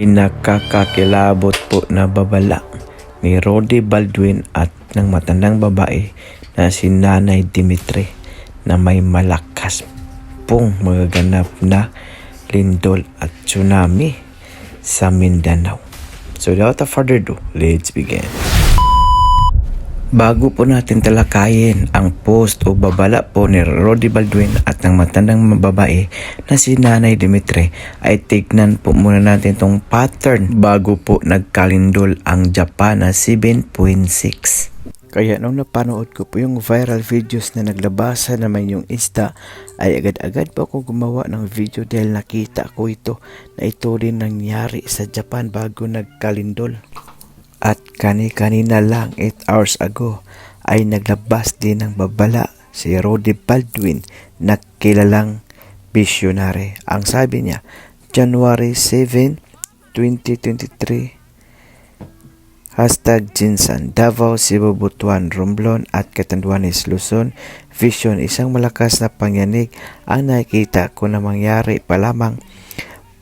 Nakakakilabot po na babala ni Roddy Baldwin at ng matandang babae na si Nanay Dimitri na may malakas pong magaganap na lindol at tsunami sa Mindanao. So without further ado, let's begin. Bago po natin talakayin ang post o babala po ni Roddy Baldwin at ng matandang babae na si Nanay Dimitri, ay tignan po muna natin tong pattern bago po nagkalindol ang Japan na 7.6. Kaya nung napanood ko po yung viral videos na naglabasan naman yung isda, ay agad-agad po ako gumawa ng video dahil nakita ko ito na ito din nangyari sa Japan bago nagkalindol. At kanina lang 8 hours ago ay naglabas din ng babala si Roddy Baldwin na kilalang visionary. Ang sabi niya, January 7, 2023, #Jinsan, Davao, Cebu, Butuan, Romblon at Catanduanes, Luzon. Vision, isang malakas na pangyanig ang nakikita ko na mangyari pa lamang.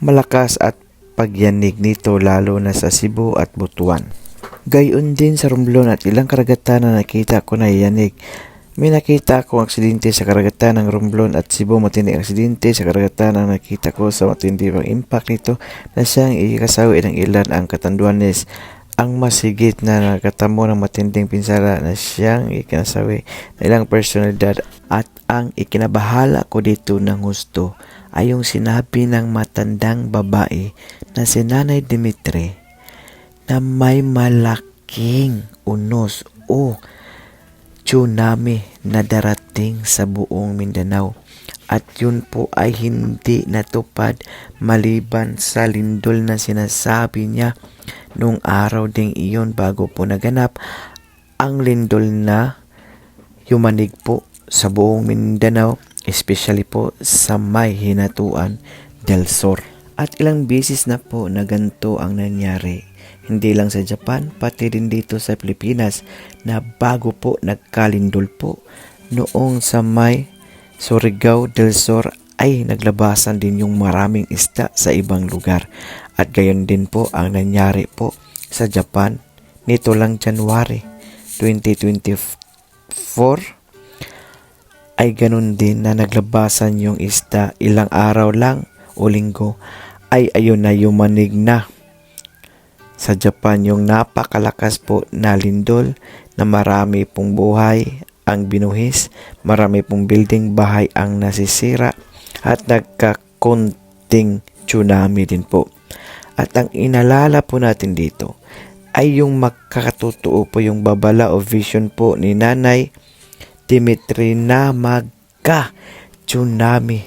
Malakas at pagyanig nito lalo na sa Cebu at Butuan. Gayon din sa Romblon at ilang karagatan na nakita ko na yanig. May nakita akong aksidente sa karagatan ng Romblon at Cebu. Matinding aksidente sa karagatan ang nakita ko sa matindi pang impact nito na siyang ikasawi ng ilan ang Catanduanes. Ang masigit na nakatamo ng matinding pinsala na siyang ikinasawi ng ilang personalidad. At ang ikinabahala ko dito ng gusto ay yung sinabi ng matandang babae na si Nanay Dimitri na may malaking unos o tsunami na darating sa buong Mindanao. At yun po ay hindi natupad maliban sa lindol na sinasabi niya nung araw ding iyon bago po naganap ang lindol na yumanig po sa buong Mindanao, especially po sa may Hinatuan del Sur. At ilang beses na po na ganito ang nangyari. Hindi lang sa Japan, pati din dito sa Pilipinas na bago po nagkalindol po noong sa may Surigao del Sur ay naglabasan din yung maraming isda sa ibang lugar. At gayon din po ang nangyari po sa Japan nito lang January 2024 ay ganun din na naglabasan yung isda ilang araw lang o linggo ay ayun na yumanig na sa Japan yung napakalakas po na lindol na marami pong buhay ang binuhis, marami pong building bahay ang nasisira at nagkakunting tsunami din po. At ang inalala po natin dito ay yung makakatotoo po yung babala o vision po ni Nanay Dimitri na magka-tsunami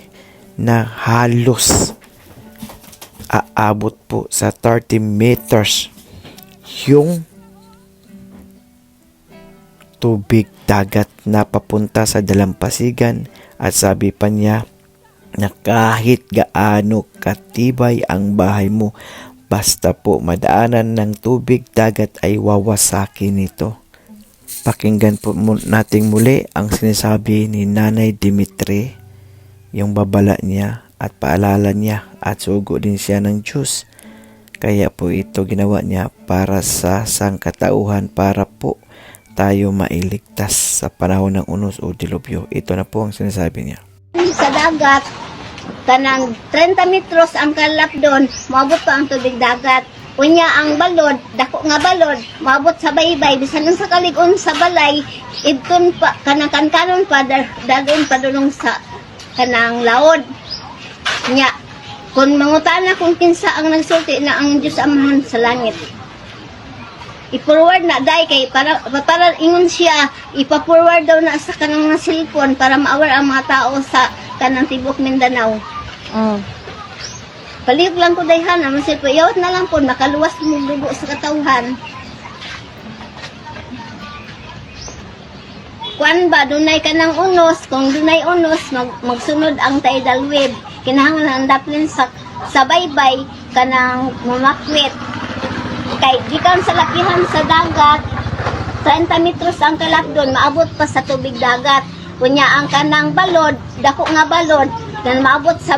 na halos aabot po sa 30 meters yung tubig dagat na papunta sa dalampasigan. At sabi pa niya na kahit gaano katibay ang bahay mo, basta po madaanan ng tubig dagat ay wawasakin nito. Pakinggan po nating muli ang sinasabi ni Nanay Dimitri, yung babala niya at paalala niya, at sugo din siya ng Diyos. Kaya po ito ginawa niya para sa sangkatauhan, para po tayo mailigtas sa panahon ng unos o dilubyo. Ito na po ang sinasabi niya. Sa dagat, kanang 30 metros ang kalap doon, maabot pa ang tubig dagat. Unya ang balod, dako nga balod, maabot sa baybay, bisan sa kaligon sa balay, ibton pa, kanang kankanon pa, dadon pa doon sa kanang laod. Nya, kung mangutana kung kinsa ang nagsulti na ang Diyos Amahan sa langit, i-forward na dai kay para ingon siya, ipa-forward daw na sa kanang na cellphone para maawar ang mga tao sa kanang tibok Mindanao. Palihog lang ko dayhan ang cellphone, yawat na lang po makaluwas mo dugo sa katawhan. Kuan ba dunay kanang unos, kung dunay unos magsunod ang tidal wave. Kinahanglan daplin sa baybay kanang mamakwit. Kay gikan sa lakihan sa dagat, 30 metros ang kalap doon, maabot pa sa tubig dagat. Kunya ang kanang balod, dako nga balod, na maabot sa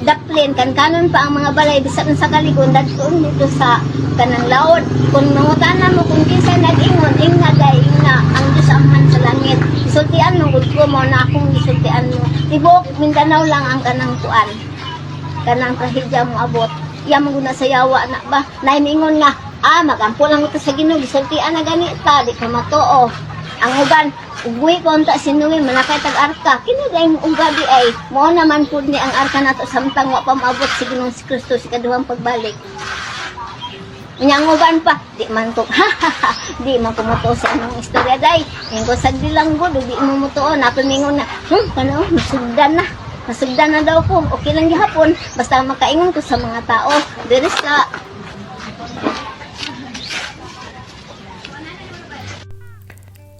daplin kan kanon pa ang mga balay bisan sa kaligon dadton dito sa kanang laod. Kung mangutanan mo kung kinsa nag-ingon ingna day ingna ang Dios Amahan sa langit. Isultian mo gud ko mo na akong isultian mo. Tibok Mindanao lang ang kanang kuan. Kanang trahedya mo abot. Iya mo guna sa yawa na ba? Naimingon nga, magampo lang ito sa Ginoo, gisultian na ganita, di ka matoo. Ang uban, ugwi ko unta sinuwi, manakay tag-arka. Kinagay mo ugabi ay, mo naman po ni ang arka nato samtang wa pa maabot si Ginoong si Kristo si kaduhang pagbalik. Ang uban pa, di man to, di man kumuto sa anong istorya day. Yung ko sagdi lang ko, di mo mutuo, napamingon na, masugdan na. Masugdan na daw ko, okay lang gihapon, basta makaingon ko sa mga tao. Diri sa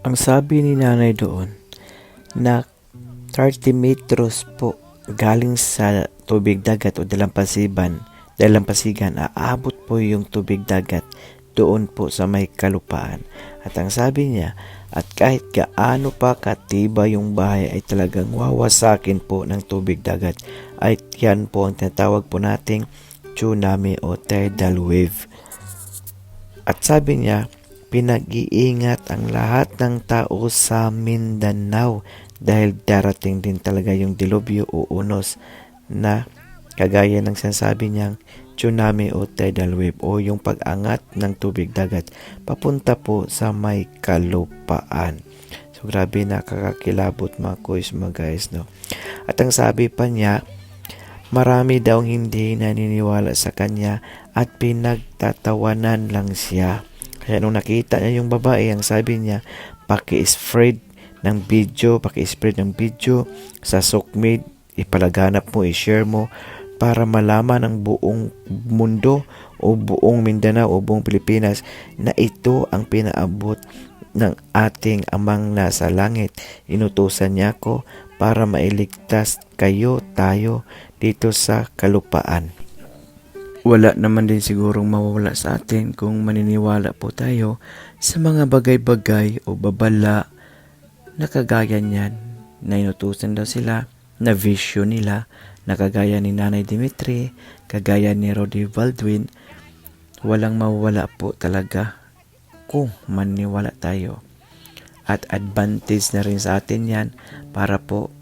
Ang sabi ni nanay doon na 30 metros po galing sa tubig dagat o dalampasigan, aabot po yung tubig dagat doon po sa may kalupaan. At ang sabi niya, at kahit gaano pa katiba yung bahay ay talagang wawasakin po ng tubig dagat. Ay yan po ang tinatawag po nating tsunami o tidal wave. At sabi niya, pinag-iingat ang lahat ng tao sa Mindanao dahil darating din talaga yung dilubyo o unos na kagaya ng sinasabi niyang tsunami o tidal wave o yung pag-angat ng tubig dagat papunta po sa may kalupaan. So grabe, nakakakilabot mga kuys mga guys, no? At ang sabi pa niya, marami daw hindi naniniwala sa kanya at pinagtatawanan lang siya. Kaya nung nakita niya yung babae, ang sabi niya, paki-spread ng video sa Sokmed, ipalaganap mo, i-share mo para malaman ng buong mundo o buong Mindanao o buong Pilipinas na ito ang pinaabot ng ating Amang nasa langit. Inutusan niya ako para mailigtas tayo dito sa kalupaan. Wala naman din sigurong mawawala sa atin kung maniniwala po tayo sa mga bagay-bagay o babala na kagaya niyan na inutusan daw sila, na vision nila, na kagaya ni Nanay Dimitri, kagaya ni Roddy Baldwin. Walang mawawala po talaga kung maniniwala tayo. At advantage na rin sa atin yan para po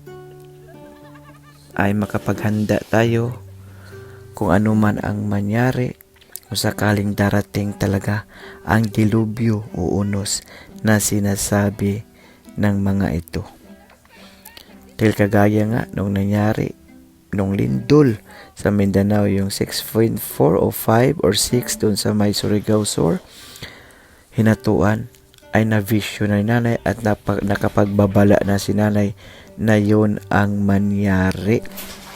ay makapaghanda tayo kung ano man ang mangyari, kung sakaling darating talaga ang dilubyo o unos na sinasabi ng mga ito. Dahil kagaya nga nung nangyari nung lindol sa Mindanao, yung 6.4 o 5 or 6 doon sa may Surigao Sur, hinatuan ay na-vision na ni nanay at nakapagbabala na si nanay na yun ang mangyari.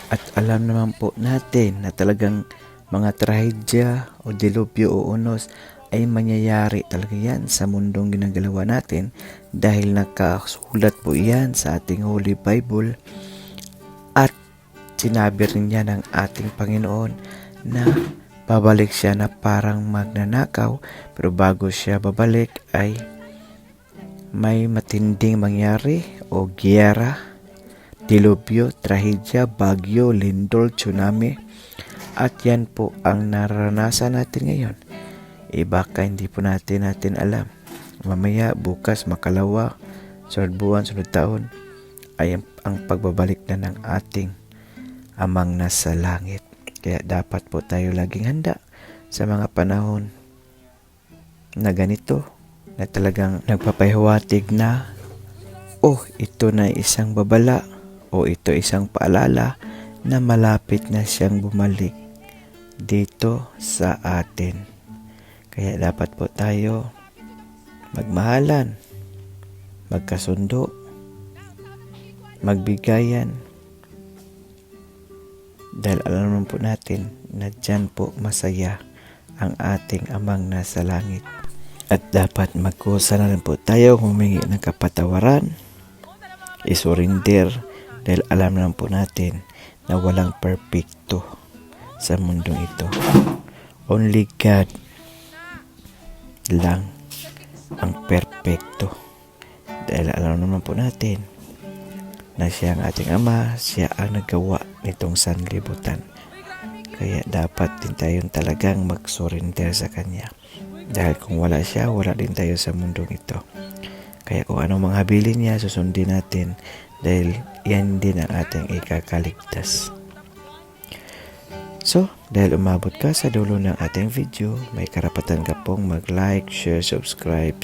At alam naman po natin na talagang mga trahedya o dilubyo o unos ay mangyayari talaga yan sa mundong ginagalawa natin dahil nakasulat po yan sa ating Holy Bible. At sinabi rin niya ng ating Panginoon na babalik siya na parang magnanakaw, pero bago siya babalik ay may matinding mangyari o giyera, dilubyo, trahedya, bagyo, lindol, tsunami. At yan po ang naranasan natin ngayon. Baka hindi po natin alam. Mamaya, bukas, makalawa, sunod buwan, sunod taon, ay ang pagbabalik na ng ating Amang nasa langit. Kaya dapat po tayo laging handa sa mga panahon na ganito, na talagang nagpapahiwatig na, ito na isang babala o ito isang paalala na malapit na siyang bumalik dito sa atin. Kaya dapat po tayo magmahalan, magkasundo, magbigayan, dahil alam naman po natin na dyan po masaya ang ating Amang nasa langit. At dapat magkusa na rin po tayo humingi ng kapatawaran, isurrender, dahil alam naman po natin na walang perfecto sa mundong ito. Only God lang ang perfecto. Dahil alam naman po natin na siya ang ating Ama, siya ang naggawa nitong sanlibutan. Kaya dapat din tayong talagang mag-surrender sa Kanya. Dahil kung wala siya, wala din tayo sa mundong ito. Kaya kung anong mga habilin niya, susundin natin dahil yan din ang ating ikakaligtas. So, dahil umabot ka sa dulo ng ating video, may karapatan ka pong mag-like, share, subscribe.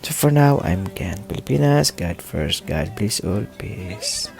So for now, I'm Ken Pilipinas. God first, God bless all. Peace.